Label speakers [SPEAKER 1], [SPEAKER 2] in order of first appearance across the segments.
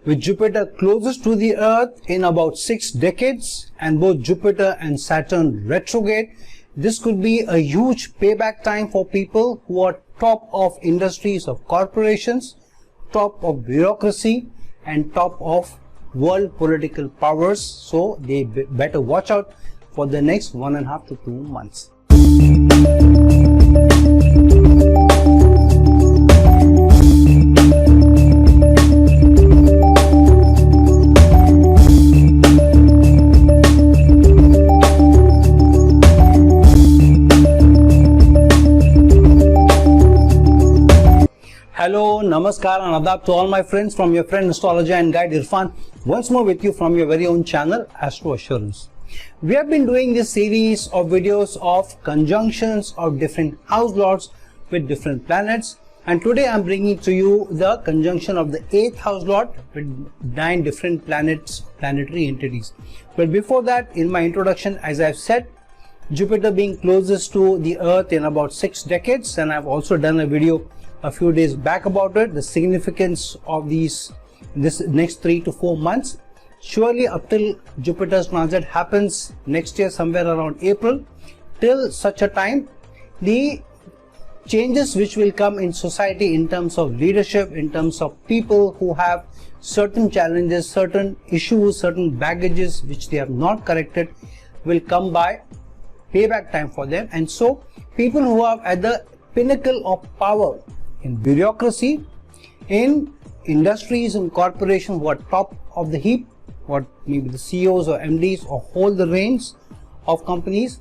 [SPEAKER 1] With Jupiter closest to the Earth in about 6 decades and both Jupiter and Saturn retrograde, this could be a huge payback time for people who are top of industries of corporations, top of bureaucracy and top of world political powers. So they better watch out for the next 1.5 to 2 months. Hello, Namaskar and Adab to all my friends from your friend astrologer and guide Irfan, once more with you from your very own channel Astro Assurance. We have been doing this series of videos of conjunctions of different house lords with different planets, and today I am bringing to you the conjunction of the 8th house lord with 9 different planets, planetary entities. But before that, in my introduction, as I have said, Jupiter being closest to the Earth in about 6 decades, and I have also done a video a few days back about it, the significance of this next 3 to 4 months. Surely up till Jupiter's transit happens next year somewhere around April, till such a time the changes which will come in society in terms of leadership, in terms of people who have certain challenges, certain issues, certain baggages which they have not corrected, will come by payback time for them. And so people who are at the pinnacle of power in bureaucracy, in industries and corporations, who are top of the heap, what maybe the CEOs or MDs or hold the reins of companies,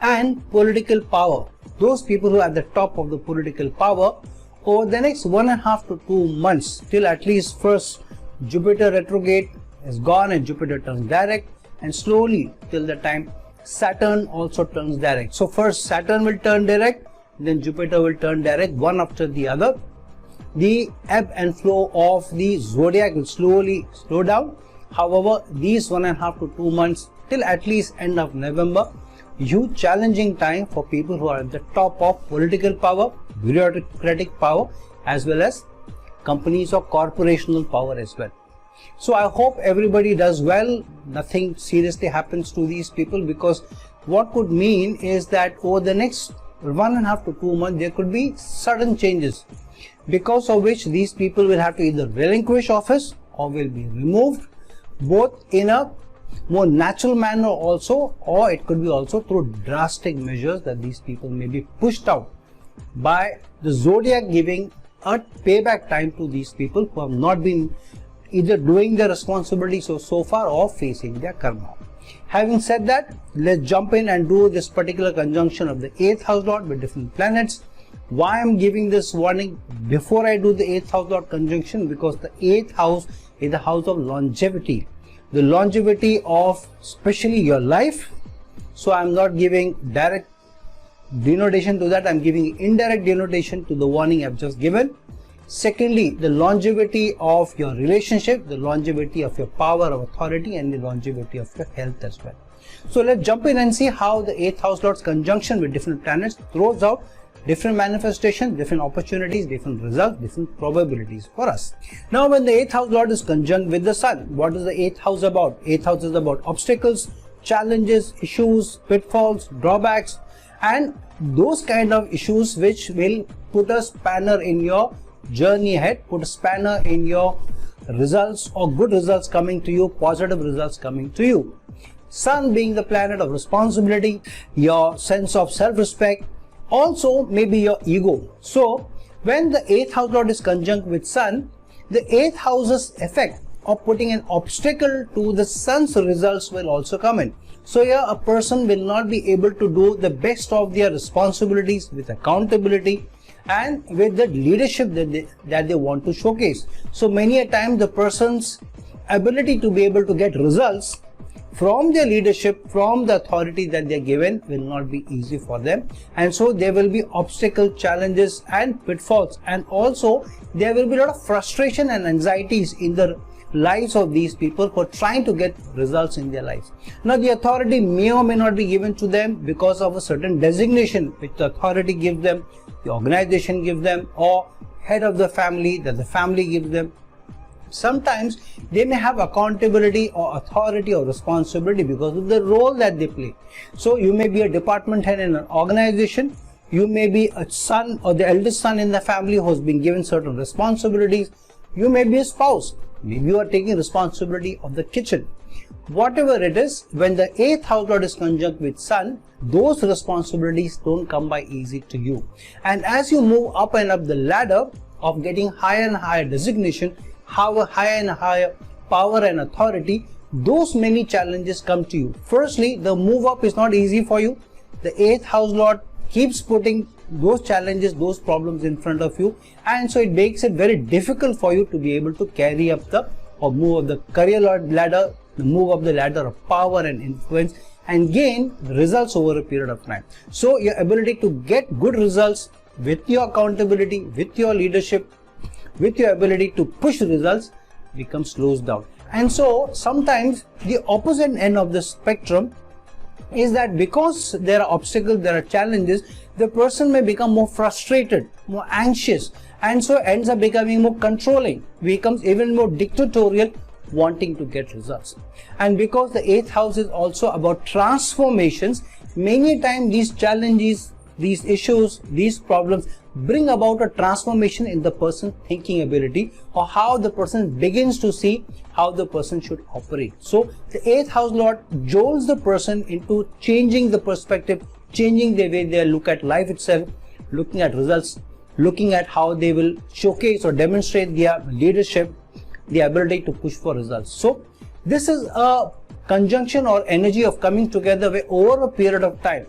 [SPEAKER 1] and political power, those people who are at the top of the political power, over the next 1.5 to 2 months, till at least first Jupiter retrograde is gone and Jupiter turns direct, and slowly till the time Saturn also turns direct. So first Saturn will turn direct, then Jupiter will turn direct, one after the other. The ebb and flow of the zodiac will slowly slow down. However, these 1.5 to 2 months till at least end of November, huge challenging time for people who are at the top of political power, bureaucratic power, as well as companies or corporational power as well. So I hope everybody does well, nothing seriously happens to these people, because what could mean is that over the next 1.5 to 2 months there could be sudden changes, because of which these people will have to either relinquish office or will be removed, both in a more natural manner also, or it could be also through drastic measures that these people may be pushed out by the zodiac, giving a payback time to these people who have not been either doing their responsibilities so far or facing their karma. Having said that, let's jump in and do this particular conjunction of the 8th house lord with different planets. Why I'm giving this warning before I do the 8th house lord conjunction? Because the 8th house is the house of longevity, the longevity of especially your life. So I'm not giving direct denotation to that, I'm giving indirect denotation to the warning I've just given. Secondly, the longevity of your relationship, the longevity of your power of authority, and the longevity of your health as well. So let's jump in and see how the 8th house lord's conjunction with different planets throws out different manifestations, different opportunities, different results, different probabilities for us. Now when the 8th house lord is conjunct with the sun, what is the 8th house about? 8th house is about obstacles, challenges, issues, pitfalls, drawbacks, and those kind of issues which will put a spanner in your journey ahead, put a spanner in your results or good results coming to you, positive results coming to you. Sun being the planet of responsibility, your sense of self-respect, also maybe your ego. So when the 8th house lord is conjunct with sun, the 8th house's effect of putting an obstacle to the sun's results will also come in. So here a person will not be able to do the best of their responsibilities with accountability and with the leadership that they want to showcase. So many a time the person's ability to be able to get results from their leadership, from the authority that they are given, will not be easy for them, and so there will be obstacle, challenges and pitfalls, and also there will be a lot of frustration and anxieties in the lives of these people who are trying to get results in their lives. Now the authority may or may not be given to them because of a certain designation which the authority gives them, the organization gives them, or head of the family that the family gives them. Sometimes they may have accountability or authority or responsibility because of the role that they play. So you may be a department head in an organization, you may be a son or the eldest son in the family who has been given certain responsibilities, you may be a spouse, maybe you are taking responsibility of the kitchen. Whatever it is, when the 8th house lord is conjunct with sun, those responsibilities don't come by easy to you. And as you move up and up the ladder of getting higher and higher designation, higher and higher power and authority, those many challenges come to you. Firstly, the move up is not easy for you. The 8th house lord keeps putting those challenges, those problems in front of you, and so it makes it very difficult for you to be able to carry up the or move up the career ladder, move up the ladder of power and influence and gain results over a period of time. So your ability to get good results with your accountability, with your leadership, with your ability to push results becomes slows down. And so sometimes the opposite end of the spectrum is that because there are obstacles, there are challenges, the person may become more frustrated, more anxious, and so ends up becoming more controlling, becomes even more dictatorial, wanting to get results. And because the 8th house is also about transformations, many times these challenges, these issues, these problems bring about a transformation in the person's thinking ability or how the person begins to see how the person should operate. So the 8th house lord jolts the person into changing the perspective, changing the way they look at life itself, looking at results, looking at how they will showcase or demonstrate their leadership, the ability to push for results. So this is a conjunction or energy of coming together where over a period of time,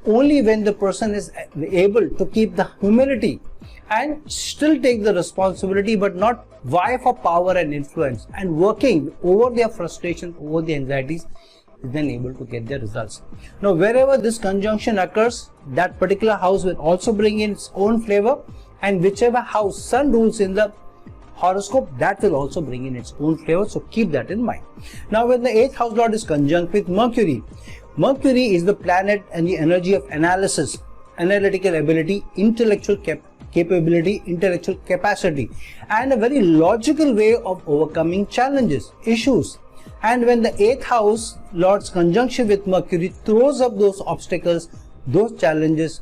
[SPEAKER 1] only when the person is able to keep the humility and still take the responsibility but not vie for power and influence and working over their frustration, over the anxieties, is then able to get their results. Now wherever this conjunction occurs, that particular house will also bring in its own flavor, and whichever house sun rules in the horoscope, that will also bring in its own flavor, so keep that in mind. Now when the 8th house lord is conjunct with Mercury, Mercury is the planet and the energy of analysis, analytical ability, intellectual capability, intellectual capacity, and a very logical way of overcoming challenges, issues. And when the 8th house lord's conjunction with Mercury throws up those obstacles, those challenges,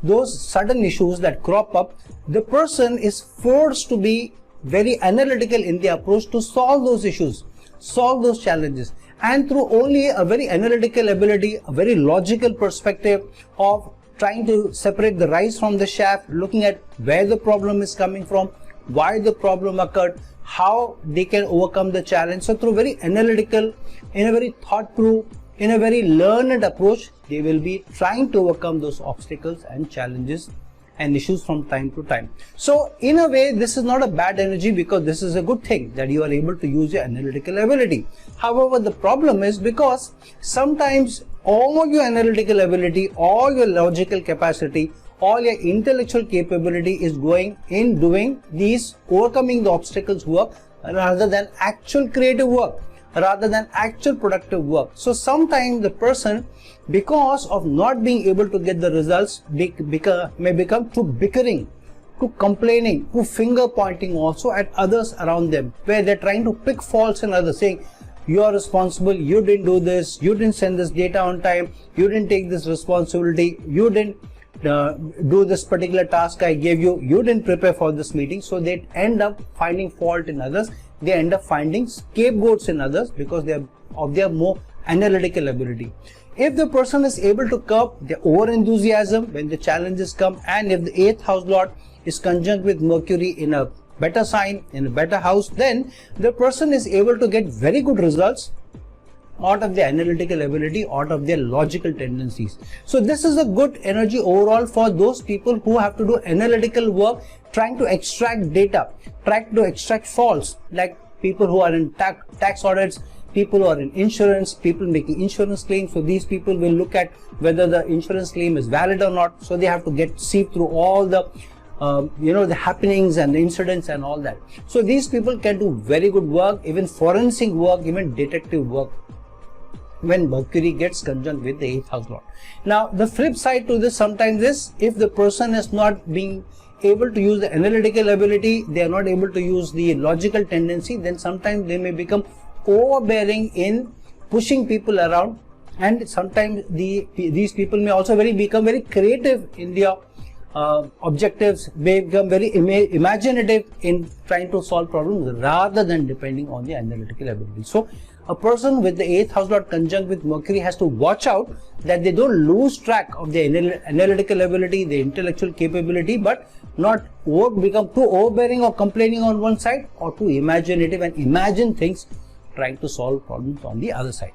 [SPEAKER 1] those sudden issues that crop up, the person is forced to be very analytical in the approach to solve those issues, solve those challenges. And through only a very analytical ability, a very logical perspective of trying to separate the rice from the chaff, looking at where the problem is coming from, why the problem occurred, how they can overcome the challenge. So through very analytical, in a very thought-through, in a very learned approach, they will be trying to overcome those obstacles and challenges and issues from time to time. So in a way, this is not a bad energy because this is a good thing that you are able to use your analytical ability. However, the problem is because sometimes all your analytical ability, all your logical capacity, all your intellectual capability is going in doing these overcoming the obstacles work rather than actual creative work, rather than actual productive work. So sometimes the person, because of not being able to get the results, may become too bickering, too complaining, too finger pointing also at others around them, where they're trying to pick faults in others, saying, you are responsible, you didn't do this, you didn't send this data on time, you didn't take this responsibility, you didn't do this particular task I gave you, you didn't prepare for this meeting. So they end up finding fault in others, they end up finding scapegoats in others because they are of their more analytical ability. If the person is able to curb their over enthusiasm when the challenges come, and if the 8th house lord is conjunct with Mercury in a better sign, in a better house, then the person is able to get very good results out of their analytical ability, out of their logical tendencies. So this is a good energy overall for those people who have to do analytical work, trying to extract data, trying to extract faults, like people who are in tax audits, people who are in insurance, people making insurance claims. So these people will look at whether the insurance claim is valid or not. So they have to see through all the the happenings and the incidents and all that. So these people can do very good work, even forensic work, even detective work, when Mercury gets conjunct with the 8th house lord. Now the flip side to this sometimes is, if the person is not being able to use the analytical ability, they are not able to use the logical tendency, then sometimes they may become overbearing in pushing people around, and sometimes these people may also become very creative in their objectives, may become very imaginative in trying to solve problems rather than depending on the analytical ability. So a person with the 8th house lord conjunct with Mercury has to watch out that they don't lose track of their analytical ability, their intellectual capability, but not become too overbearing or complaining on one side, or too imaginative and imagine things trying to solve problems on the other side.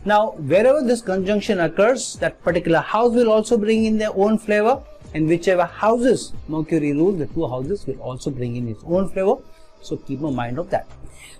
[SPEAKER 1] Now, wherever this conjunction occurs, that particular house will also bring in their own flavor, and whichever houses Mercury rules, the two houses will also bring in its own flavor. So keep a mind of that.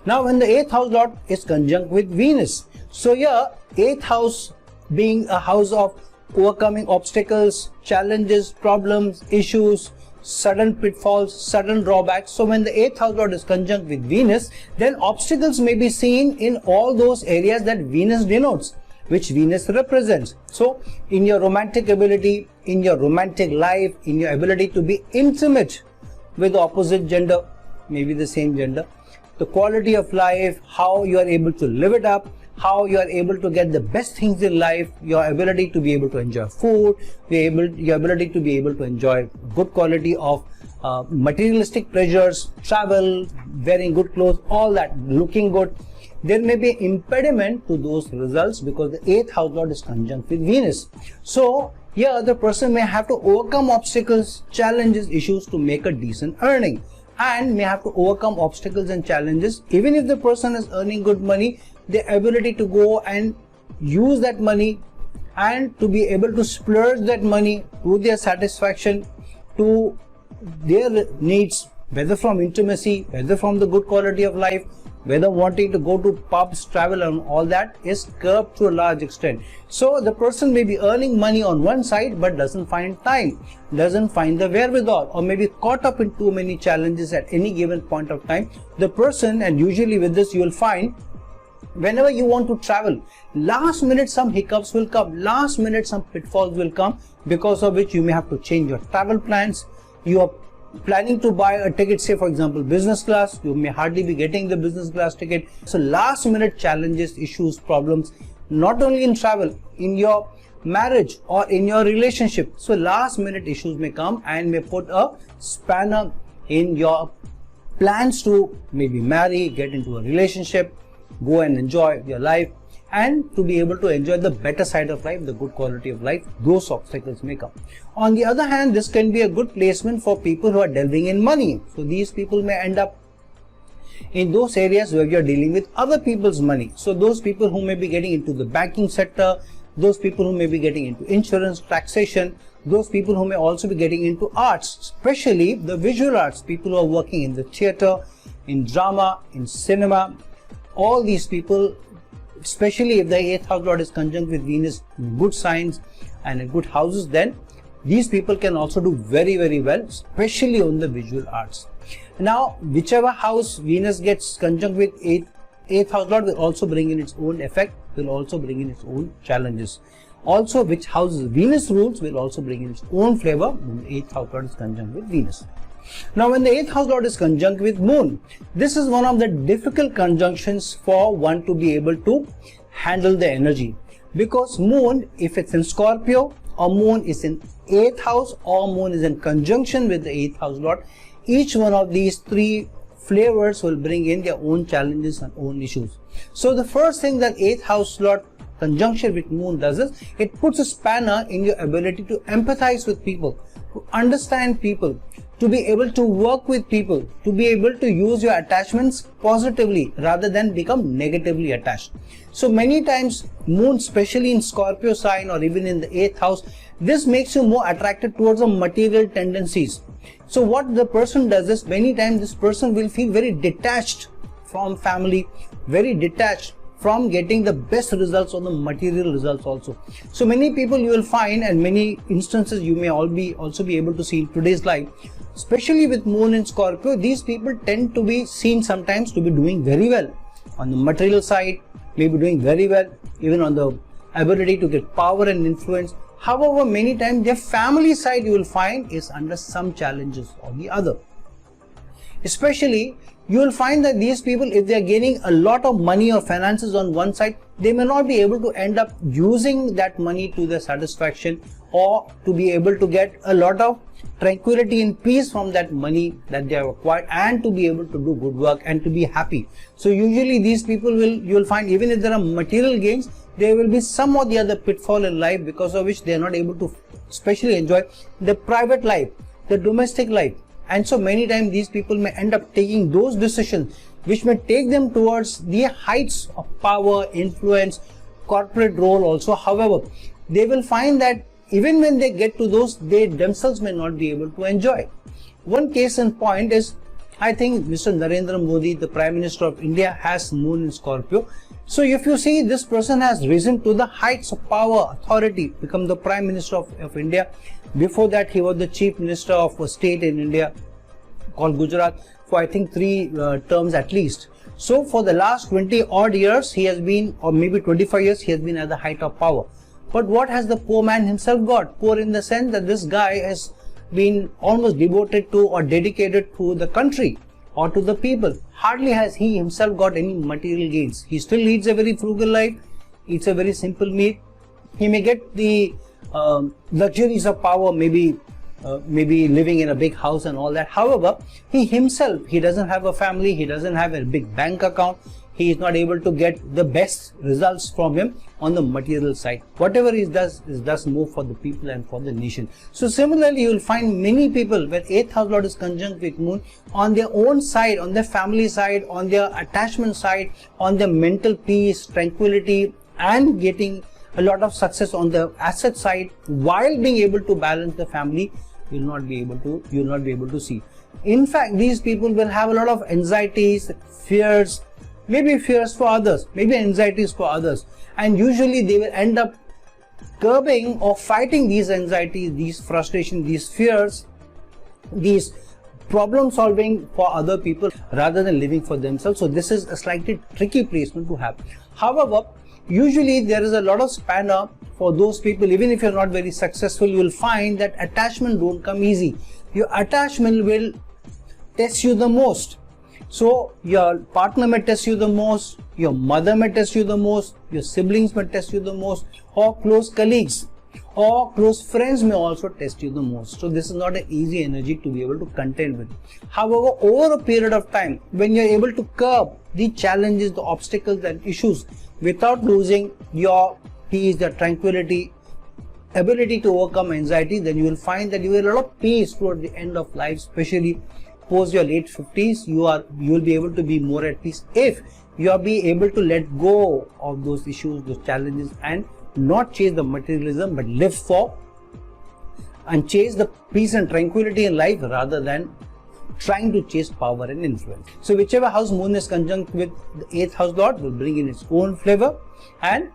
[SPEAKER 1] Now, when the 8th house lord is conjunct with Venus, so here 8th house being a house of overcoming obstacles, challenges, problems, issues, sudden pitfalls, sudden drawbacks. So when the 8th house lord is conjunct with Venus, then obstacles may be seen in all those areas that Venus denotes, which Venus represents. So in your romantic ability, in your romantic life, in your ability to be intimate with the opposite gender, maybe the same gender, the quality of life, how you are able to live it up, how you are able to get the best things in life, your ability to be able to enjoy food, your ability to be able to enjoy good quality of materialistic pleasures, travel, wearing good clothes, all that, looking good. There may be impediment to those results because the 8th house lord is conjunct with Venus. So here the person may have to overcome obstacles, challenges, issues to make a decent earning, and may have to overcome obstacles and challenges. Even if the person is earning good money, the ability to go and use that money and to be able to splurge that money to their satisfaction, to their needs, whether from intimacy, whether from the good quality of life, whether wanting to go to pubs, travel, and all that, is curbed to a large extent. So the person may be earning money on one side but doesn't find time, doesn't find the wherewithal, or maybe caught up in too many challenges at any given point of time. The person, and usually with this you will find, whenever you want to travel, last minute some hiccups will come, last minute some pitfalls will come, because of which you may have to change your travel plans. You are planning to buy a ticket, say for example business class, you may hardly be getting the business class ticket. So last minute challenges, issues, problems, not only in travel, in your marriage or in your relationship. So last minute issues may come and may put a spanner in your plans to maybe marry, get into a relationship, go and enjoy your life, and to be able to enjoy the better side of life, the good quality of life. Those obstacles may come. On the other hand, this can be a good placement for people who are delving in money. So these people may end up in those areas where you are dealing with other people's money. So those people who may be getting into the banking sector, those people who may be getting into insurance, taxation, those people who may also be getting into arts, especially the visual arts, people who are working in the theater, in drama, in cinema. All these people, especially if the 8th house lord is conjunct with Venus, good signs and in good houses, then these people can also do very, very well, especially on the visual arts. Now, whichever house Venus gets conjunct with 8th house lord will also bring in its own effect, will also bring in its own challenges. Also, which houses Venus rules will also bring in its own flavor when the 8th house lord is conjunct with Venus. Now, when the 8th house lord is conjunct with Moon, this is one of the difficult conjunctions for one to be able to handle the energy, because Moon, if it's in Scorpio, or Moon is in 8th house, or Moon is in conjunction with the 8th house lord, each one of these three flavors will bring in their own challenges and own issues. So the first thing that 8th house lord conjunction with Moon does is it puts a spanner in your ability to empathize with people, to understand people, to be able to work with people, to be able to use your attachments positively rather than become negatively attached. So many times Moon, especially in Scorpio sign or even in the 8th house, this makes you more attracted towards the material tendencies. So what the person does is, many times this person will feel very detached from family, very detached from getting the best results or the material results also. So many people you will find, and many instances you may also be able to see in today's life, especially with Moon in Scorpio, these people tend to be seen sometimes to be doing very well on the material side, maybe doing very well even on the ability to get power and influence. However, many times their family side you will find is under some challenges or the other. Especially, you will find that these people, if they are gaining a lot of money or finances on one side, they may not be able to end up using that money to their satisfaction, or to be able to get a lot of tranquility and peace from that money that they have acquired, and to be able to do good work and to be happy. So usually these people you will find, even if there are material gains, there will be some or the other pitfall in life, because of which they are not able to especially enjoy the private life, the domestic life. And so many times these people may end up taking those decisions which may take them towards the heights of power, influence, corporate role also. However, they will find that even when they get to those, they themselves may not be able to enjoy. One case in point is, I think Mr. Narendra Modi, the Prime Minister of India, has moon in Scorpio. So if you see, this person has risen to the heights of power, authority, become the Prime Minister of India. Before that, he was the Chief Minister of a state in India called Gujarat for I think 3 terms at least. So for the last 20 odd years, he has been, or maybe 25 years, he has been at the height of power. But what has the poor man himself got? Poor in the sense that this guy has been almost devoted to or dedicated to the country or to the people. Hardly has he himself got any material gains. He still leads a very frugal life, eats a very simple meal. He may get the luxuries of power, maybe living in a big house and all that. However, he himself, he doesn't have a family, he doesn't have a big bank account. He is not able to get the best results from him on the material side. Whatever he does more for the people and for the nation. So similarly, you will find many people where 8th house lord is conjunct with moon, on their own side, on their family side, on their attachment side, on their mental peace, tranquility, and getting a lot of success on the asset side, while being able to balance the family, you will not be able to see. In fact, these people will have a lot of anxieties, fears, maybe fears for others, maybe anxieties for others, and usually they will end up curbing or fighting these anxieties, these frustrations, these fears, these problem solving for other people rather than living for themselves. So this is a slightly tricky placement to have. However, usually there is a lot of spanner for those people. Even if you're not very successful, you will find that attachment don't come easy. Your attachment will test you the most. So your partner may test you the most, your mother may test you the most, your siblings may test you the most, or close colleagues or close friends may also test you the most. So this is not an easy energy to be able to contend with. However, over a period of time, when you're able to curb the challenges, the obstacles and issues without losing your peace, your tranquility, ability to overcome anxiety, then you will find that you will have a lot of peace toward the end of life, especially post your late 50s. You will be able to be more at peace if you are be able to let go of those issues, those challenges, and not chase the materialism, but live for and chase the peace and tranquility in life rather than trying to chase power and influence. So whichever house moon is conjunct with the 8th house lord will bring in its own flavor, and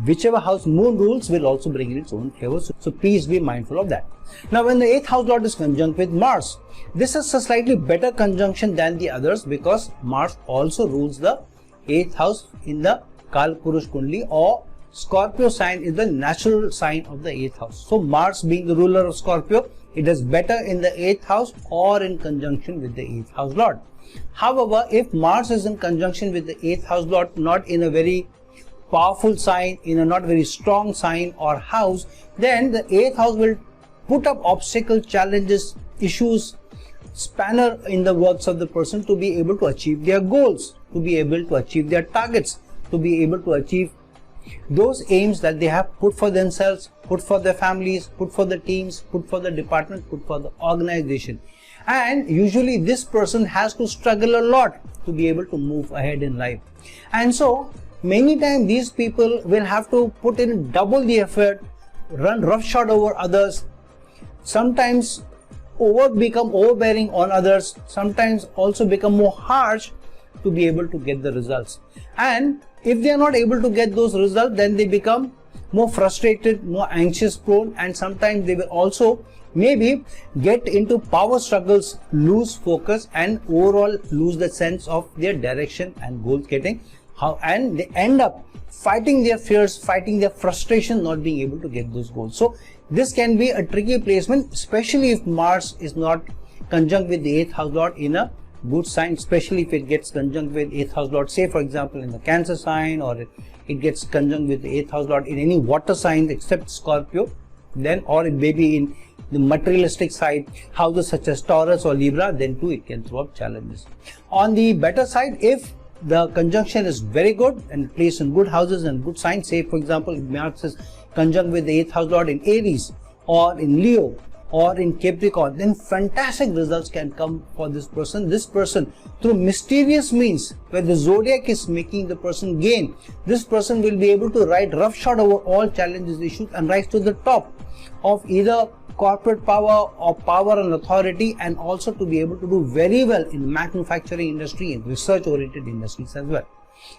[SPEAKER 1] whichever house moon rules will also bring in its own flavor. So please be mindful of that. Now when the 8th house lord is conjunct with Mars, this is a slightly better conjunction than the others, because Mars also rules the 8th house in the Kal Purush Kundli, or Scorpio sign is the natural sign of the 8th house. So Mars being the ruler of Scorpio, it is better in the 8th house or in conjunction with the 8th house lord. However, if Mars is in conjunction with the 8th house lord, not in a very powerful sign, in a not very strong sign or house, then the 8th house will put up obstacles, challenges, issues, spanner in the works of the person to be able to achieve their goals, to be able to achieve their targets, to be able to achieve those aims that they have put for themselves, put for their families, put for the teams, put for the department, put for the organization. And usually this person has to struggle a lot to be able to move ahead in life. And so many times these people will have to put in double the effort, run roughshod over others, sometimes become overbearing on others, sometimes also become more harsh to be able to get the results. And if they are not able to get those results, then they become more frustrated, more anxious prone, and sometimes they will also maybe get into power struggles, lose focus, and overall lose the sense of their direction and goal getting. and they end up fighting their fears, fighting their frustration, not being able to get those goals. So this can be a tricky placement, especially if Mars is not conjunct with the 8th house lord in a good sign, especially if it gets conjunct with 8th house lord, say for example in the Cancer sign, or it gets conjunct with the 8th house lord in any water sign except Scorpio, then, or it may be in the materialistic side, houses such as Taurus or Libra, then too it can throw up challenges. On the better side, if the conjunction is very good and placed in good houses and good signs, say for example if Mars is conjunct with the 8th house lord in Aries or in Leo or in Capricorn, then fantastic results can come for this person. This person, through mysterious means where the zodiac is making the person gain, this person will be able to ride roughshod over all challenges, issues, and rise to the top of either corporate power or power and authority, and also to be able to do very well in manufacturing industry and research oriented industries as well.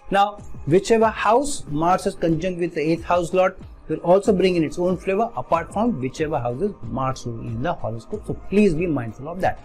[SPEAKER 1] Now, whichever house Mars is conjunct with the 8th house lord will also bring in its own flavor, apart from whichever houses Mars rule in the horoscope. So please be mindful of that.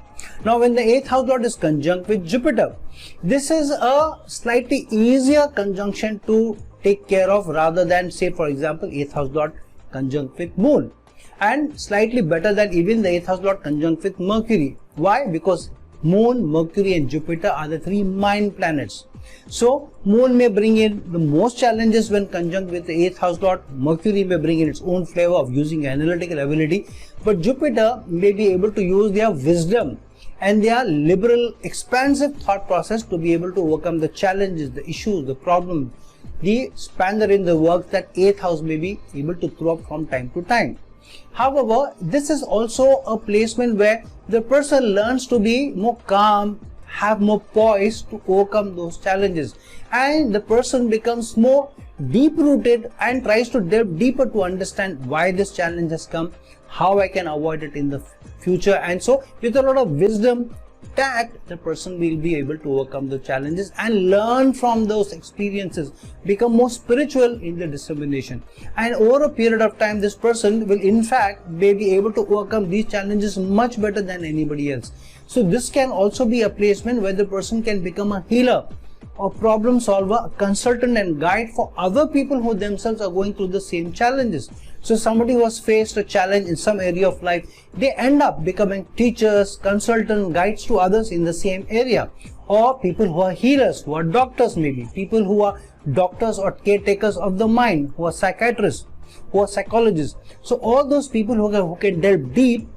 [SPEAKER 1] Now, when the 8th house lord is conjunct with Jupiter, this is a slightly easier conjunction to take care of rather than, say for example, 8th house lord conjunct with Moon, and slightly better than even the 8th house lord conjunct with Mercury. Why? Because Moon, Mercury and Jupiter are the 3 mind planets. So Moon may bring in the most challenges when conjunct with the 8th house lord. Mercury may bring in its own flavor of using analytical ability, but Jupiter may be able to use their wisdom and their liberal, expansive thought process to be able to overcome the challenges, the issues, the problems, the spanner in the works that 8th house may be able to throw up from time to time. However, this is also a placement where the person learns to be more calm, have more poise to overcome those challenges, and the person becomes more deep-rooted and tries to delve deeper to understand why this challenge has come, how I can avoid it in the future. And so with a lot of wisdom, tact, the person will be able to overcome the challenges and learn from those experiences, become more spiritual in the dissemination, and over a period of time this person will in fact may be able to overcome these challenges much better than anybody else. So this can also be a placement where the person can become a healer, a problem solver, a consultant and guide for other people who themselves are going through the same challenges. So somebody who has faced a challenge in some area of life, they end up becoming teachers, consultants, guides to others in the same area, or people who are healers, who are doctors, maybe people who are doctors or caretakers of the mind, who are psychiatrists, who are psychologists. So all those people who can delve deep,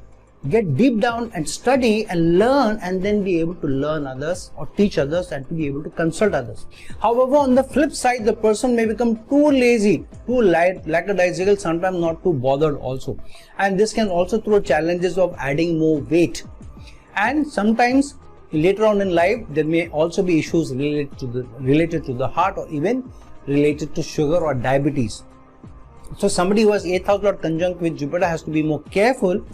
[SPEAKER 1] get deep down and study and learn, and then be able to learn others or teach others and to be able to consult others. However, on the flip side, the person may become too lazy, too lackadaisical, sometimes not too bothered also, and this can also throw challenges of adding more weight. And sometimes later on in life there may also be issues related to the heart, or even related to sugar or diabetes. So somebody who has 8th house lord conjunct with Jupiter has to be more careful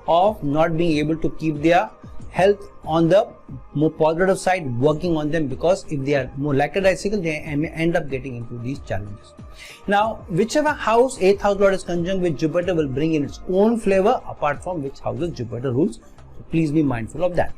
[SPEAKER 1] of not being able to keep their health on the more positive side, working on them, because if they are more lackadaisical, they may end up getting into these challenges. Now, whichever house 8th house lord is conjunct with Jupiter will bring in its own flavor, apart from which houses Jupiter rules. So please be mindful of that.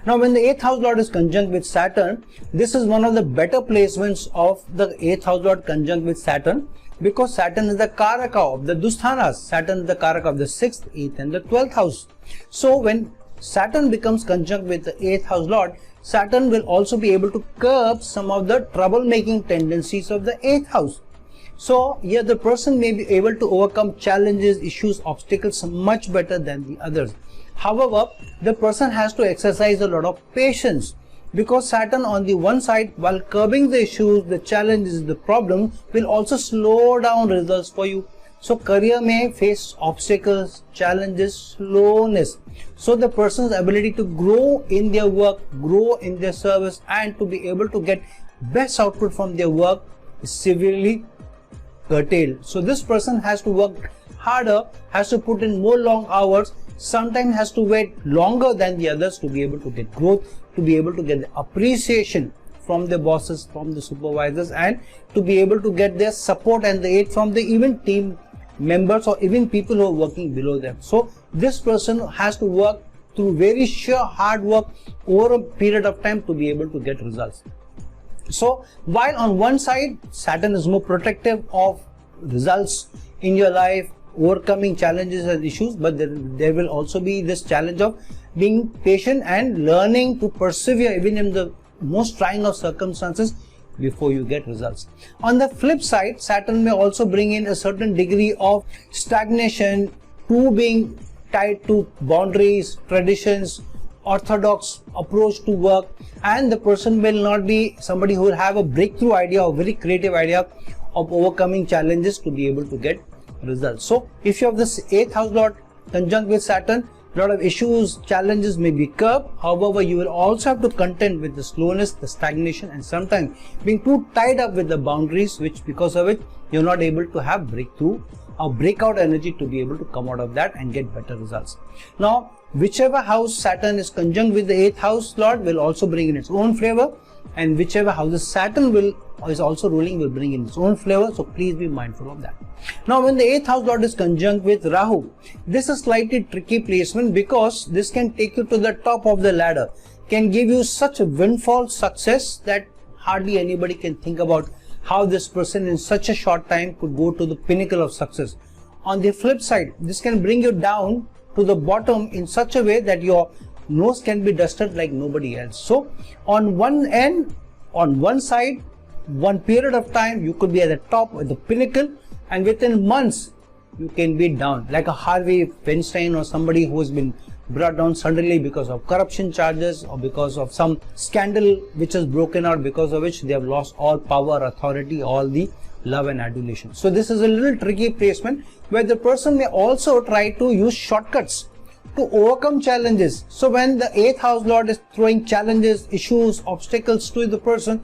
[SPEAKER 1] Now, when the 8th house lord is conjunct with Saturn, this is one of the better placements of the 8th house lord conjunct with Saturn, because Saturn is the Karaka of the Dusthanas. Saturn is the Karaka of the 6th, 8th and the 12th house. So when Saturn becomes conjunct with the 8th house lord, Saturn will also be able to curb some of the troublemaking tendencies of the 8th house. So here the person may be able to overcome challenges, issues, obstacles much better than the others. However, the person has to exercise a lot of patience, because Saturn on the one side, while curbing the issues, the challenges, the problems, will also slow down results for you. So career may face obstacles, challenges, slowness. So the person's ability to grow in their work, grow in their service, and to be able to get best output from their work is severely curtailed. So this person has to work harder, has to put in more long hours, sometimes has to wait longer than the others to be able to get growth, to be able to get the appreciation from the bosses, from the supervisors, and to be able to get their support and the aid from the even team members or even people who are working below them. So this person has to work through very sheer hard work over a period of time to be able to get results. So while on one side Saturn is more protective of results in your life, overcoming challenges and issues, but there will also be this challenge of being patient and learning to persevere even in the most trying of circumstances before you get results. On the flip side, Saturn may also bring in a certain degree of stagnation, to being tied to boundaries, traditions, orthodox approach to work, and the person will not be somebody who will have a breakthrough idea or very creative idea of overcoming challenges to be able to get results. So if you have this 8th house lord conjunct with Saturn, a lot of issues, challenges may be curbed. However, you will also have to contend with the slowness, the stagnation, and sometimes being too tied up with the boundaries, which because of it you're not able to have breakthrough or breakout energy to be able to come out of that and get better results. Now, whichever house Saturn is conjunct with the 8th house lord will also bring in its own flavor, and whichever houses Saturn is also ruling will bring in its own flavor, so please be mindful of that. Now when the 8th house lord is conjunct with Rahu, this is slightly tricky placement because this can take you to the top of the ladder, can give you such a windfall success that hardly anybody can think about how this person in such a short time could go to the pinnacle of success. On the flip side, this can bring you down to the bottom in such a way that your nose can be dusted like nobody else. So on one end, on one side, one period of time you could be at the top, at the pinnacle, and within months you can be down like a Harvey Weinstein or somebody who has been brought down suddenly because of corruption charges or because of some scandal which has broken out, because of which they have lost all power, authority, all the love and adulation. So this is a little tricky placement where the person may also try to use shortcuts to overcome challenges. So when the 8th house lord is throwing challenges, issues, obstacles to the person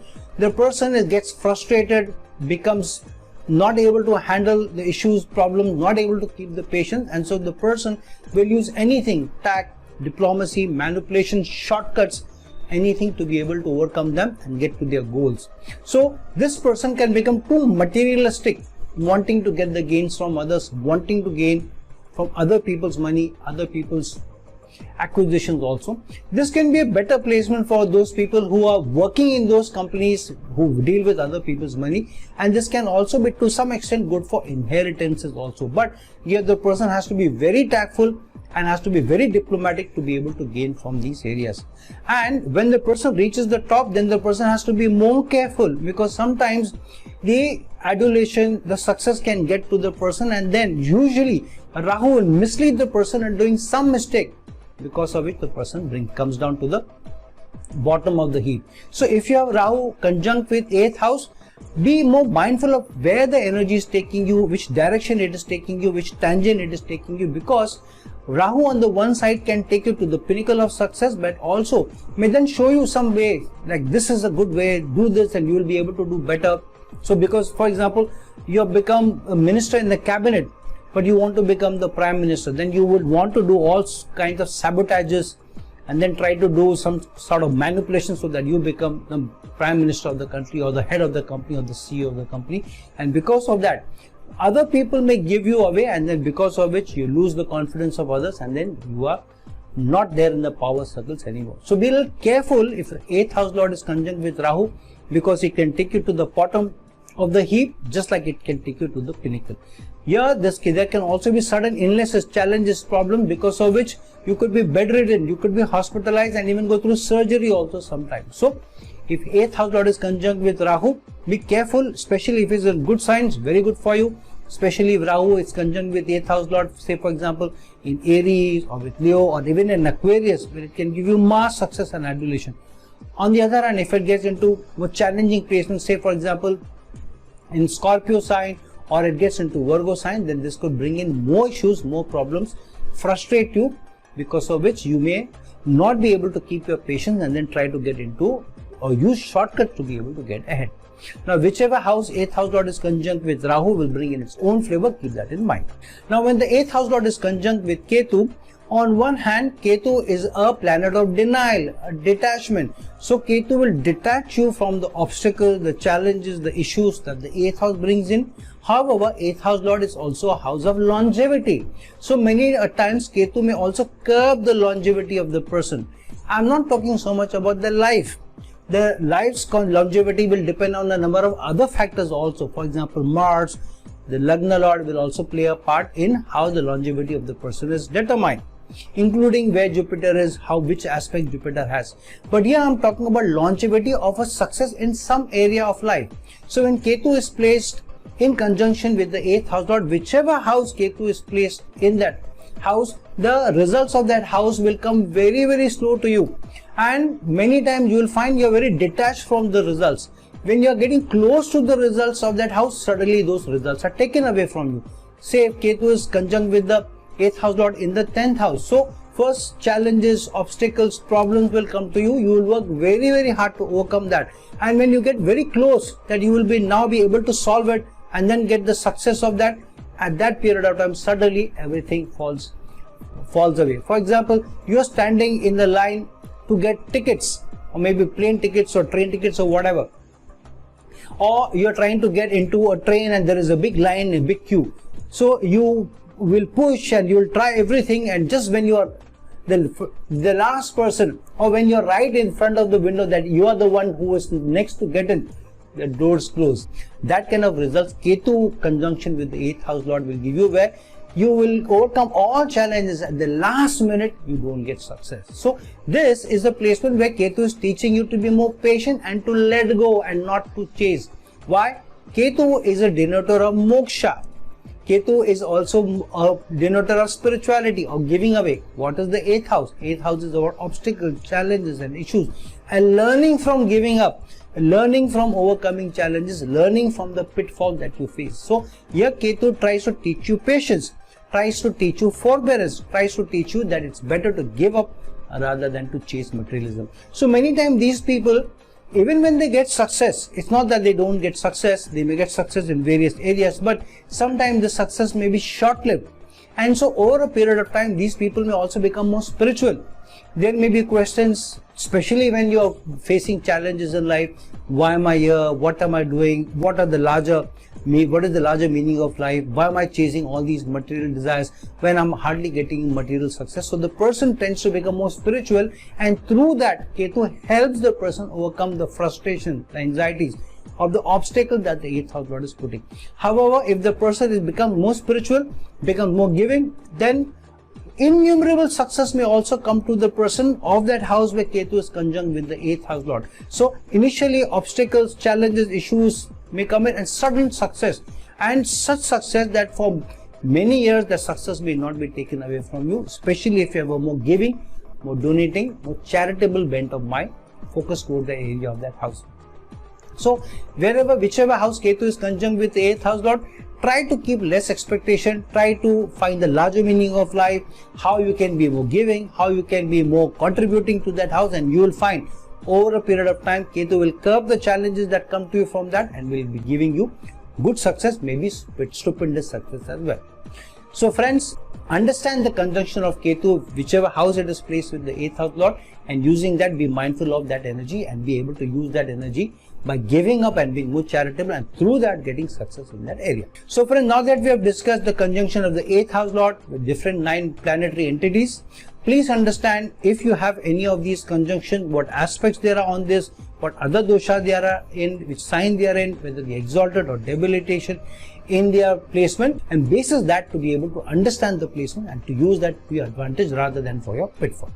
[SPEAKER 1] gets frustrated, becomes not able to handle the issues, problems, not able to keep the patience, and so the person will use anything, tact, diplomacy, manipulation, shortcuts, anything to be able to overcome them and get to their goals. So this person can become too materialistic, wanting to get the gains from others, wanting to gain from other people's money, other people's acquisitions also. This can be a better placement for those people who are working in those companies who deal with other people's money, and this can also be to some extent good for inheritances also. But here the person has to be very tactful and has to be very diplomatic to be able to gain from these areas. And when the person reaches the top, then the person has to be more careful, because sometimes the adulation, the success can get to the person, and then usually Rahu will mislead the person and doing some mistake, because of which the person comes down to the bottom of the heap. So if you have Rahu conjunct with 8th house, be more mindful of where the energy is taking you, which direction it is taking you, which tangent it is taking you, because Rahu on the one side can take you to the pinnacle of success, but also may then show you some way, like this is a good way, do this and you will be able to do better. So because, for example, you have become a minister in the cabinet, but you want to become the prime minister, then you would want to do all kinds of sabotages and then try to do some sort of manipulation so that you become the prime minister of the country or the head of the company or the CEO of the company. And because of that, other people may give you away, and then because of which you lose the confidence of others, and then you are not there in the power circles anymore. So be a little careful if the 8th house lord is conjunct with Rahu, because it can take you to the bottom of the heap just like it can take you to the pinnacle. Here there can also be sudden illnesses, challenges, problems, because of which you could be bedridden, you could be hospitalized and even go through surgery also sometimes. So if 8th house lord is conjunct with Rahu, be careful, especially if it's a good sign, it's very good for you. Especially if Rahu is conjunct with 8th house lord, say for example in Aries or with Leo or even in Aquarius, where it can give you mass success and adulation. On the other hand, if it gets into more challenging placements, say for example in Scorpio sign, or it gets into Virgo sign, then this could bring in more issues, more problems, frustrate you, because of which you may not be able to keep your patience and then try to get into or use shortcuts to be able to get ahead. Now whichever house 8th house lord is conjunct with Rahu will bring in its own flavor, keep that in mind. Now when the 8th house lord is conjunct with Ketu, on one hand Ketu is a planet of denial, a detachment. So Ketu will detach you from the obstacles, the challenges, the issues that the 8th house brings in. However, 8th house lord is also a house of longevity. So many times Ketu may also curb the longevity of the person. I'm not talking so much about the life, the life's longevity will depend on a number of other factors also. For example, Mars, the Lagna Lord will also play a part in how the longevity of the person is determined, including where Jupiter is, which aspect Jupiter has. But here I'm talking about longevity of a success in some area of life. So when Ketu is placed in conjunction with the 8th house lord, whichever house Ketu is placed in that house, the results of that house will come very, very slow to you. And many times you will find you are very detached from the results. When you are getting close to the results of that house, suddenly those results are taken away from you. Say if Ketu is conjunct with the 8th house lord in the 10th house. So first challenges, obstacles, problems will come to you. You will work very, very hard to overcome that. And when you get very close that you will now be able to solve it and then get the success of that, at that period of time, suddenly everything falls away. For example, you are standing in the line to get tickets, or maybe plane tickets or train tickets or whatever. Or you are trying to get into a train and there is a big line, a big queue. So you will push and you will try everything, and just when you are the last person, or when you are right in front of the window that you are the one who is next to get in, the doors close. That kind of results Ketu conjunction with the 8th house lord will give you, where you will overcome all challenges at the last minute, you don't get success. So this is a placement where Ketu is teaching you to be more patient and to let go and not to chase. Why? Ketu is a denoter of moksha. Ketu is also a denoter of spirituality, of giving away. What is the 8th house? 8th house is about obstacles, challenges and issues, and learning from giving up, learning from overcoming challenges, learning from the pitfall that you face. So here Ketu tries to teach you patience, tries to teach you forbearance, tries to teach you that it's better to give up rather than to chase materialism. So many times these people, even when they get success, it's not that they don't get success, they may get success in various areas, but sometimes the success may be short-lived. And so over a period of time, these people may also become more spiritual. There may be questions, especially when you are facing challenges in life. Why am I here? What am I doing? What is the larger meaning of life? Why am I chasing all these material desires when I'm hardly getting material success? So the person tends to become more spiritual, and through that Ketu helps the person overcome the frustration, the anxieties of the obstacle that the 8th house lord is putting. However, if the person is become more spiritual, becomes more giving, then innumerable success may also come to the person of that house where Ketu is conjunct with the 8th house lord. So initially obstacles, challenges, issues may come in, and sudden success, and such success that for many years the success may not be taken away from you, especially if you have a more giving, more donating, more charitable bent of mind, focus toward the area of that house. So whichever house Ketu is conjunct with the 8th house lord, try to keep less expectation, try to find the larger meaning of life, how you can be more giving, how you can be more contributing to that house, and you will find over a period of time Ketu will curb the challenges that come to you from that and will be giving you good success, maybe stupendous success as well. So friends, understand the conjunction of Ketu, whichever house it is placed with the 8th house lord, and using that, be mindful of that energy and be able to use that energy by giving up and being more charitable, and through that getting success in that area. So friends, now that we have discussed the conjunction of the 8th house lord with different 9 planetary entities, please understand if you have any of these conjunctions, what aspects there are on this, what other dosha they are in, which sign they are in, whether they exalted or debilitation in their placement, and basis that to be able to understand the placement and to use that to your advantage rather than for your pitfall.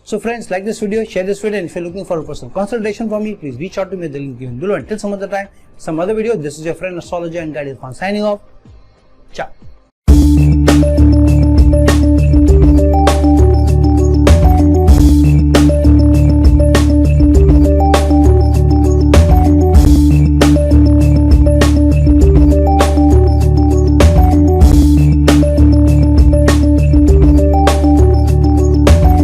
[SPEAKER 1] So friends, like this video, share this video, and if you're looking for a personal consultation from me, please reach out to me at the link given below. Until some other time, some other video, this is your friend astrologer and guide Irfan signing off. Ciao.